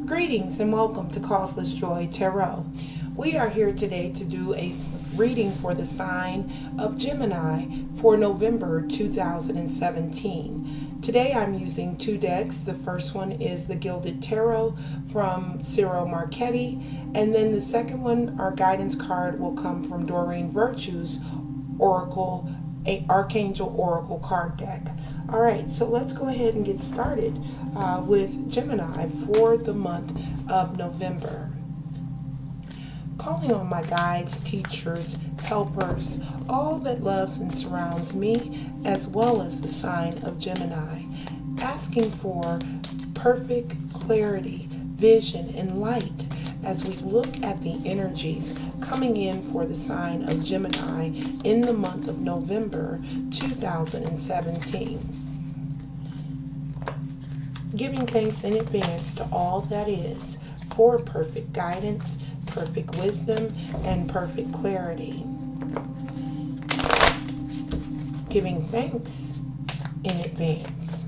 Greetings and welcome to Causeless Joy Tarot. We are here today to do a reading for the sign of Gemini for November 2017. Today I'm using two decks. The first one is the Gilded Tarot from Ciro Marchetti, and then the second one, our guidance card, will come from Doreen Virtue's Archangel Oracle card deck. All right, so let's go ahead and get started with Gemini for the month of November. Calling on my guides, teachers, helpers, all that loves and surrounds me, as well as the sign of Gemini, asking for perfect clarity, vision, and light as we look at the energies coming in for the sign of Gemini in the month of November 2017. Giving thanks in advance to all that is for perfect guidance, perfect wisdom, and perfect clarity. Giving thanks in advance.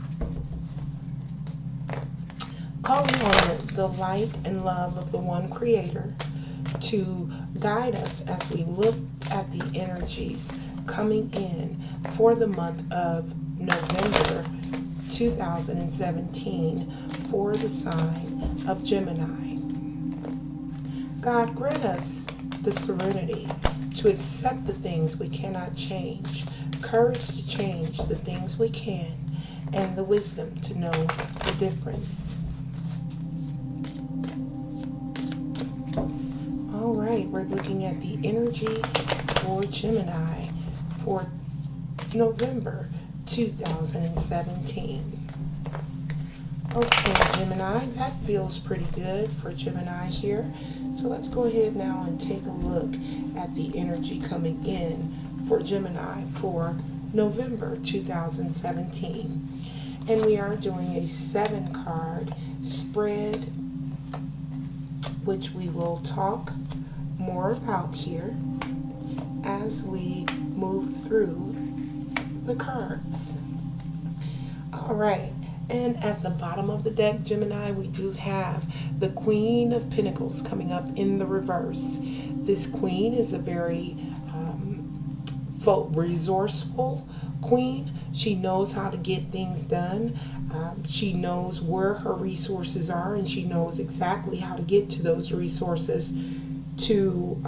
Calling on the light and love of the one Creator to guide us as we look at the energies coming in for the month of November 2017 for the sign of Gemini. God, grant us the serenity to accept the things we cannot change, courage to change the things we can, and the wisdom to know the difference. All right, we're looking at the energy for Gemini for November 2017. Okay, Gemini, that feels pretty good for Gemini here. So let's go ahead now and take a look at the energy coming in for Gemini for November 2017. And we are doing a 7-card spread, which we will talk more about here as we move through the cards. All right, and at the bottom of the deck, Gemini, we do have the Queen of Pentacles coming up in the reverse. This queen is a very resourceful queen. She knows how to get things done. She knows where her resources are, and she knows exactly how to get to those resources to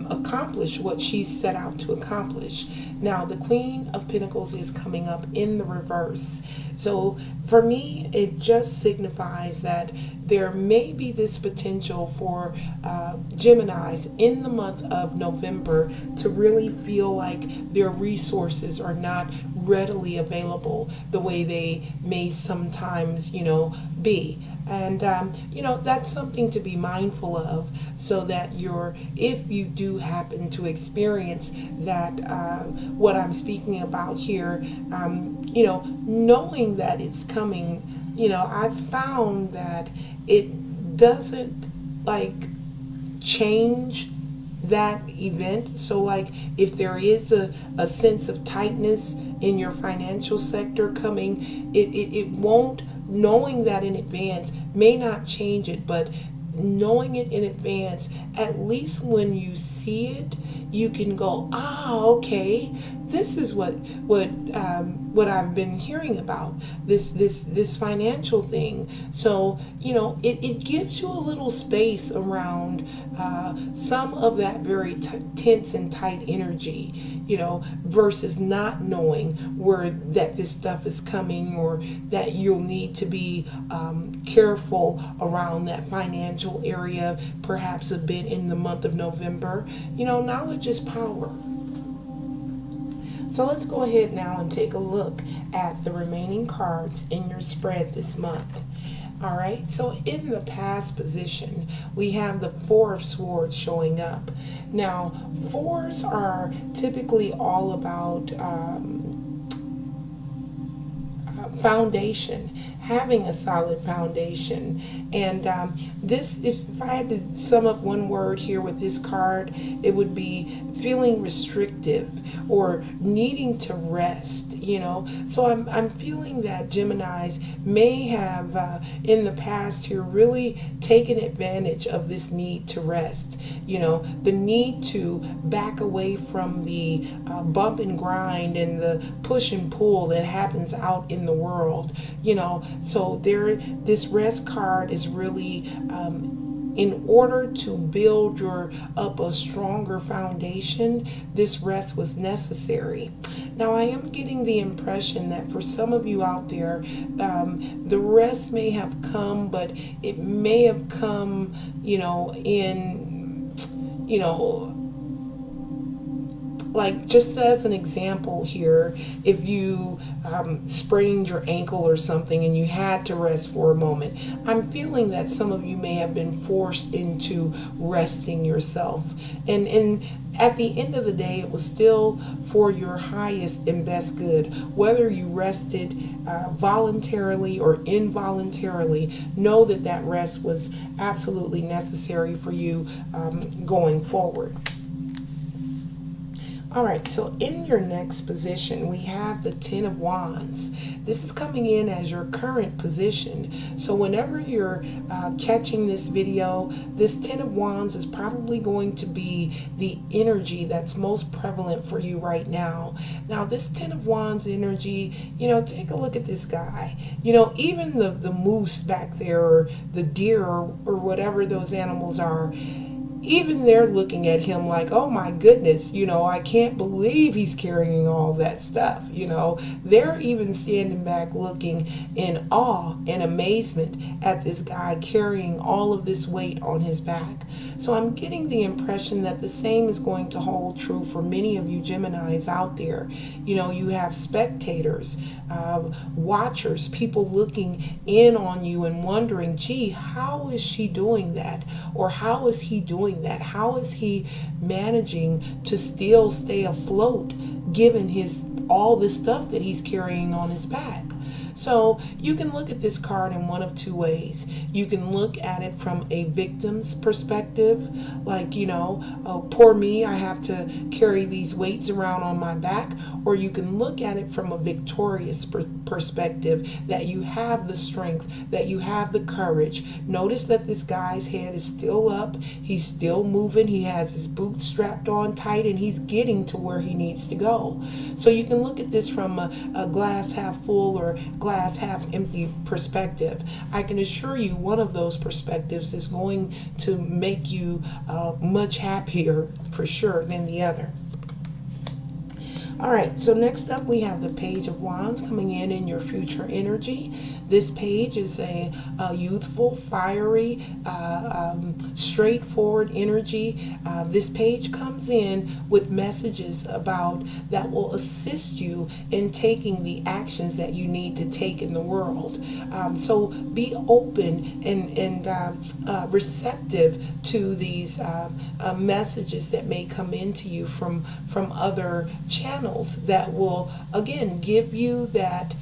accomplish what she's set out to accomplish. Now, the Queen of Pentacles is coming up in the reverse. So for me, it just signifies that there may be this potential for Geminis in the month of November to really feel like their resources are not readily available the way they may sometimes, be. And, that's something to be mindful of, so that if you do happen to experience that, what I'm speaking about here, knowing that it's coming, I've found that it doesn't change that event. So if there is a sense of tightness in your financial sector coming, it won't. Knowing that in advance may not change it, but knowing it in advance, at least when you see it, you can go, okay, this is what I've been hearing about, this financial thing. So it gives you a little space around some of that very tense and tight energy, versus not knowing where that this stuff is coming, or that you'll need to be careful around that financial area, perhaps a bit in the month of November. Knowledge is power. So let's go ahead now and take a look at the remaining cards in your spread this month. All right, so in the past position, we have the Four of Swords showing up. Now, fours are typically all about foundation, having a solid foundation. And this, if I had to sum up one word here with this card, it would be feeling restrictive or needing to rest, you know. So I'm feeling that Geminis may have in the past here really taken advantage of this need to rest, you know, the need to back away from the bump and grind and the push and pull that happens out in the world, you know. So this rest card is really in order to build up a stronger foundation, this rest was necessary. Now, I am getting the impression that for some of you out there, the rest may have come, but it may have come, you know, in, you know, like just as an example here, if you sprained your ankle or something and you had to rest for a moment, I'm feeling that some of you may have been forced into resting yourself. And at the end of the day, it was still for your highest and best good. Whether you rested voluntarily or involuntarily, know that that rest was absolutely necessary for you going forward. All right, so in your next position, we have the Ten of Wands. This is coming in as your current position. So whenever you're catching this video, this Ten of Wands is probably going to be the energy that's most prevalent for you right now. Now, this Ten of Wands energy, you know, take a look at this guy. You know, even the moose back there, or the deer, or whatever those animals are, even they're looking at him like, oh my goodness, you know, I can't believe he's carrying all that stuff. You know, they're even standing back looking in awe and amazement at this guy carrying all of this weight on his back. So I'm getting the impression that the same is going to hold true for many of you Geminis out there. You know, you have spectators, watchers, people looking in on you and wondering, gee, how is she doing that? Or how is he doing that? How is he managing to still stay afloat given all the stuff that he's carrying on his back? So you can look at this card in one of two ways. You can look at it from a victim's perspective, like, you know, oh, poor me, I have to carry these weights around on my back. Or you can look at it from a victorious perspective, that you have the strength, that you have the courage. Notice that this guy's head is still up. He's still moving. He has his boots strapped on tight, and he's getting to where he needs to go. So you can look at this from a glass half full or glass half empty perspective. I can assure you one of those perspectives is going to make you much happier for sure than the other. All right, so next up we have the Page of Wands coming in your future energy. This page is a youthful, fiery, straightforward energy. This page comes in with messages that will assist you in taking the actions that you need to take in the world. So be open and receptive to these messages that may come into you from other channels that will, again, give you that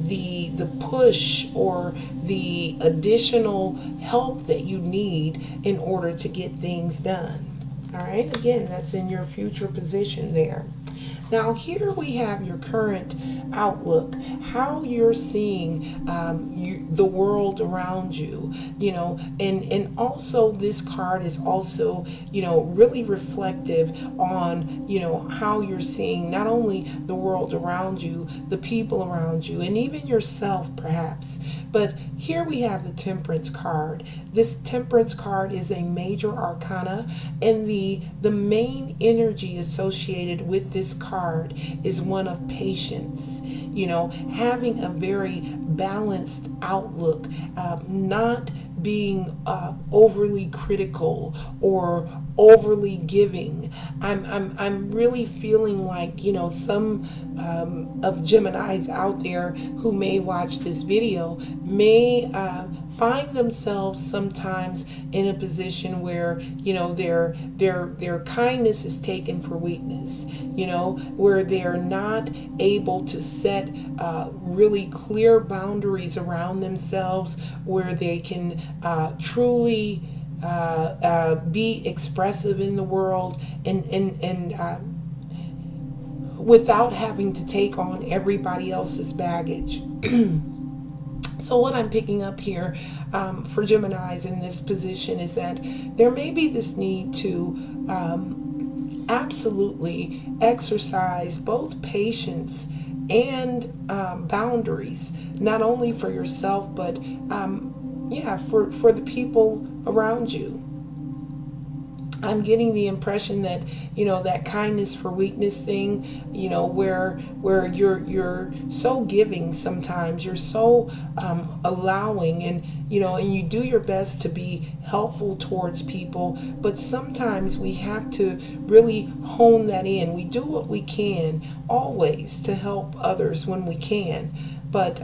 the push or the additional help that you need in order to get things done. All right, again, that's in your future position there. Now here we have your current outlook, how you're seeing the world around you, you know, and also this card is also, you know, really reflective on, you know, how you're seeing not only the world around you, the people around you, and even yourself perhaps. But here we have the Temperance card. This Temperance card is a major arcana, and the main energy associated with this card is one of patience, you know, having a very balanced outlook, not being overly critical or overly giving. I'm really feeling like, some of Geminis out there who may watch this video may find themselves sometimes in a position where, their kindness is taken for weakness, where they're not able to set really clear boundaries around themselves, where they can truly be expressive in the world, and without having to take on everybody else's baggage. So what I'm picking up here for Geminis in this position is that there may be this need to absolutely exercise both patience and boundaries, not only for yourself, but for the people around you. I'm getting the impression that, that kindness for weakness thing, where you're so giving sometimes, you're so allowing, and you do your best to be helpful towards people, but sometimes we have to really hone that in. We do what we can always to help others when we can, but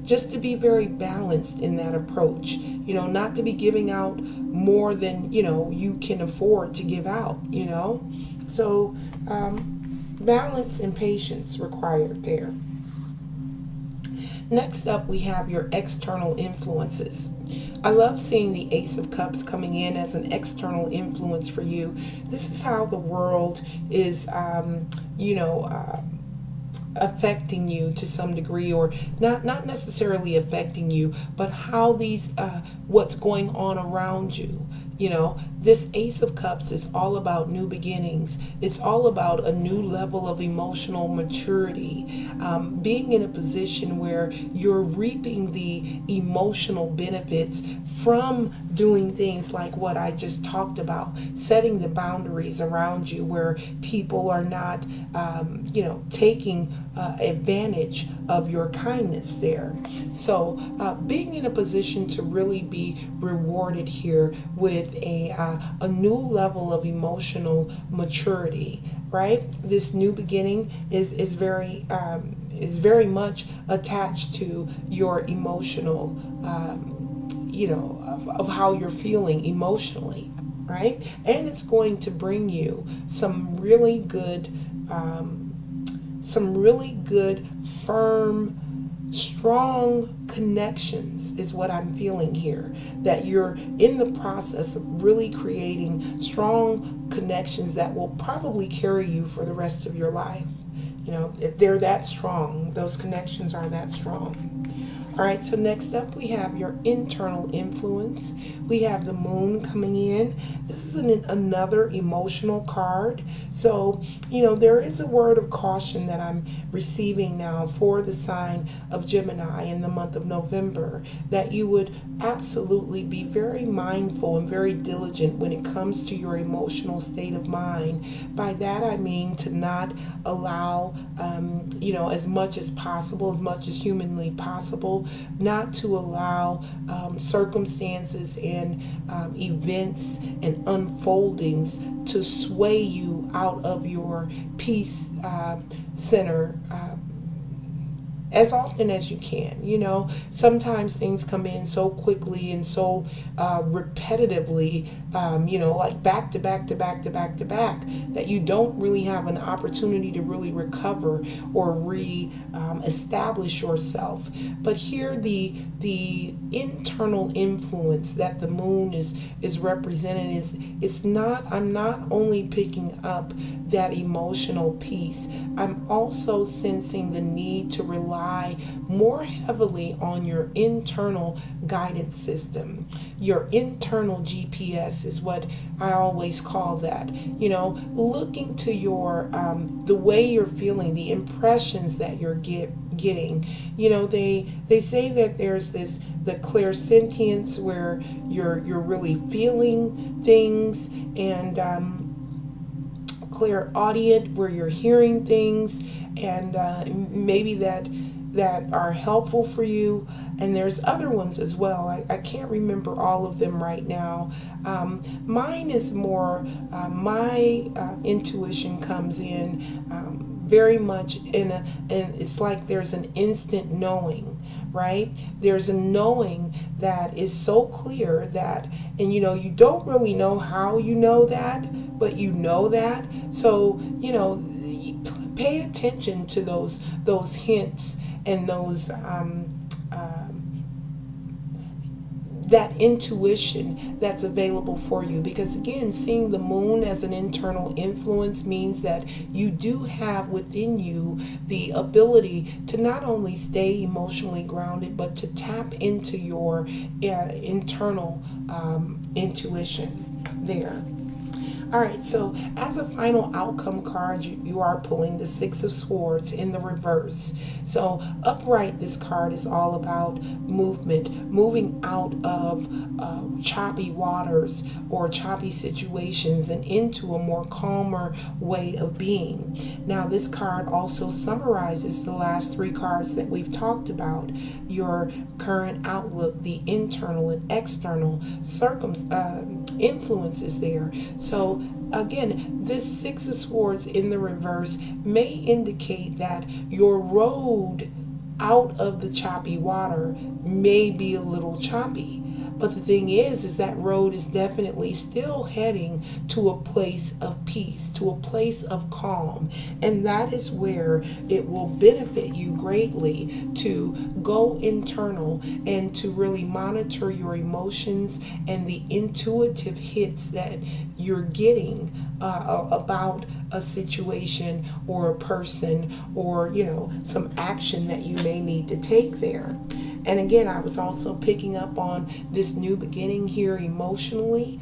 just to be very balanced in that approach, not to be giving out more than, you can afford to give out, So balance and patience required there. Next up, we have your external influences. I love seeing the Ace of Cups coming in as an external influence for you. This is how the world is, affecting you to some degree, or not necessarily affecting you, but how these what's going on around you. This Ace of Cups is all about new beginnings. It's all about a new level of emotional maturity, being in a position where you're reaping the emotional benefits from doing things like what I just talked about, setting the boundaries around you where people are not, taking advantage of your kindness there. So being in a position to really be rewarded here with a new level of emotional maturity, right? This new beginning is very much attached to your emotional, of how you're feeling emotionally, right? And it's going to bring you some really good, firm, strong connections is what I'm feeling here. That you're in the process of really creating strong connections that will probably carry you for the rest of your life. If they're that strong, those connections are that strong. All right, so next up we have your internal influence. We have the moon coming in. This is another emotional card. So, there is a word of caution that I'm receiving now for the sign of Gemini in the month of November, that you would absolutely be very mindful and very diligent when it comes to your emotional state of mind. By that I mean to not allow, as much as possible, as much as humanly possible, not to allow circumstances and events and unfoldings to sway you out of your peace center as often as you can. Sometimes things come in so quickly and so repetitively, like back to back to back to back to back, that you don't really have an opportunity to really recover or establish yourself. But here the internal influence that the moon is representing I'm not only picking up that emotional piece, I'm also sensing the need to rely more heavily on your internal guidance system. Your internal GPS is what I always call that. Looking to your the way you're feeling, the impressions that you're getting. They say that there's the clairsentience where you're really feeling things, and clairaudient where you're hearing things, and maybe that that are helpful for you, and there's other ones as well. I can't remember all of them right now. Mine is more, my intuition comes in very much and it's like there's an instant knowing, right? There's a knowing that is so clear that, and you don't really know how you know that, but you know that. So, pay attention to those hints and those that intuition that's available for you, because again, seeing the moon as an internal influence means that you do have within you the ability to not only stay emotionally grounded, but to tap into your internal intuition there. All right, so as a final outcome card, you are pulling the Six of Swords in the reverse. So upright, this card is all about movement, moving out of choppy waters or choppy situations and into a more calmer way of being. Now, this card also summarizes the last three cards that we've talked about: your current outlook, the internal and external influences there. So again, this Six of Swords in the reverse may indicate that your road out of the choppy water may be a little choppy. But the thing is that road is definitely still heading to a place of peace, to a place of calm. And that is where it will benefit you greatly to go internal and to really monitor your emotions and the intuitive hits that you're getting about a situation or a person, or some action that you may need to take there. And again, I was also picking up on this new beginning here emotionally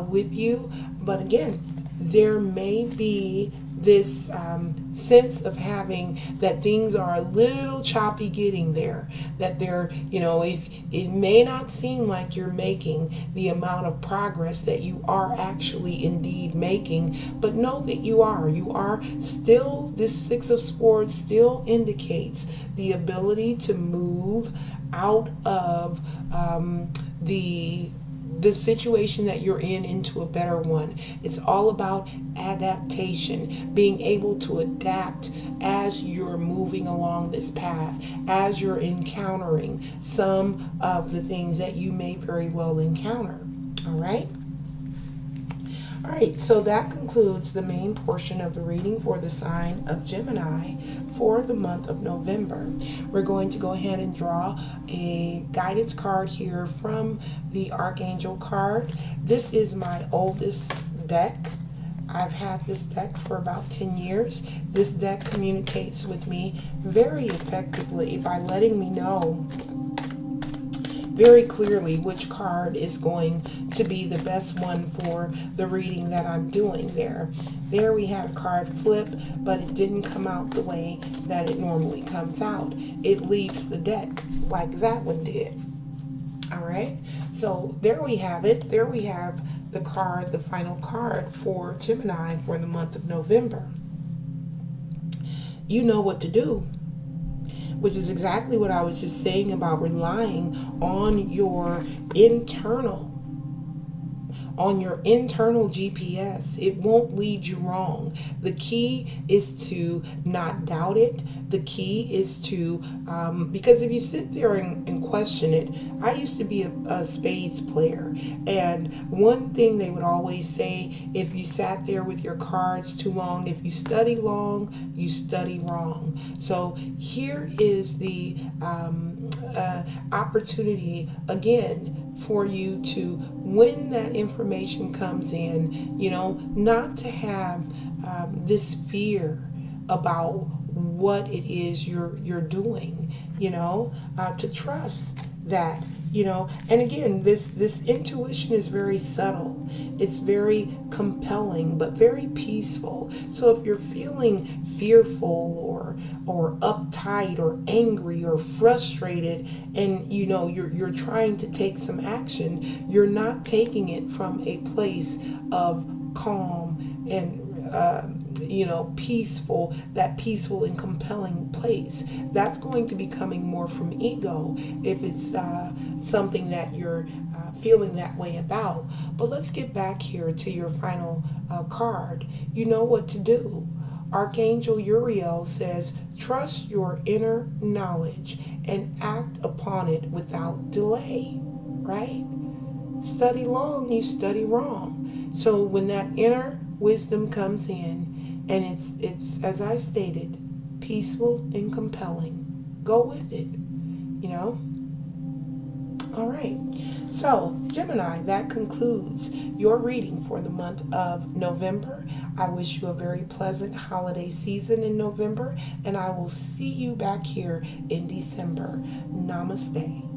with you. But again, there may be this sense of having that things are a little choppy getting there, that they're, if it may not seem like you're making the amount of progress that you are actually indeed making, but know that you are still. This Six of Swords still indicates the ability to move out of the situation that you're in into a better one. It's all about adaptation, being able to adapt as you're moving along this path, as you're encountering some of the things that you may very well encounter. All right? All right, so that concludes the main portion of the reading for the sign of Gemini for the month of November. We're going to go ahead and draw a guidance card here from the Archangel card. This is my oldest deck. I've had this deck for about 10 years. This deck communicates with me very effectively by letting me know very clearly which card is going to be the best one for the reading that I'm doing there. There we had a card flip, but it didn't come out the way that it normally comes out. It leaves the deck like that one did. All right, so there we have it. There we have the card, the final card for Gemini for the month of November. You know what to do, which is exactly what I was just saying about relying on your internal GPS. It won't lead you wrong. The key is to not doubt it. The key is to, because if you sit there and question it, I used to be a spades player. And one thing they would always say, if you sat there with your cards too long, if you study long, you study wrong. So here is the opportunity again for you to, when that information comes in, not to have this fear about what it is you're doing, to trust that, and again, this intuition is very subtle. It's very compelling, but very peaceful. So if you're feeling fearful or uptight or angry or frustrated, and you're trying to take some action, you're not taking it from a place of calm and peaceful, that peaceful and compelling place. That's going to be coming more from ego if it's something that you're feeling that way about. But let's get back here to your final card. You know what to do. Archangel Uriel says, trust your inner knowledge and act upon it without delay, right? Study long, you study wrong. So when that inner wisdom comes in, and it's as I stated, peaceful and compelling, go with it, All right. So, Gemini, that concludes your reading for the month of November. I wish you a very pleasant holiday season in November, and I will see you back here in December. Namaste.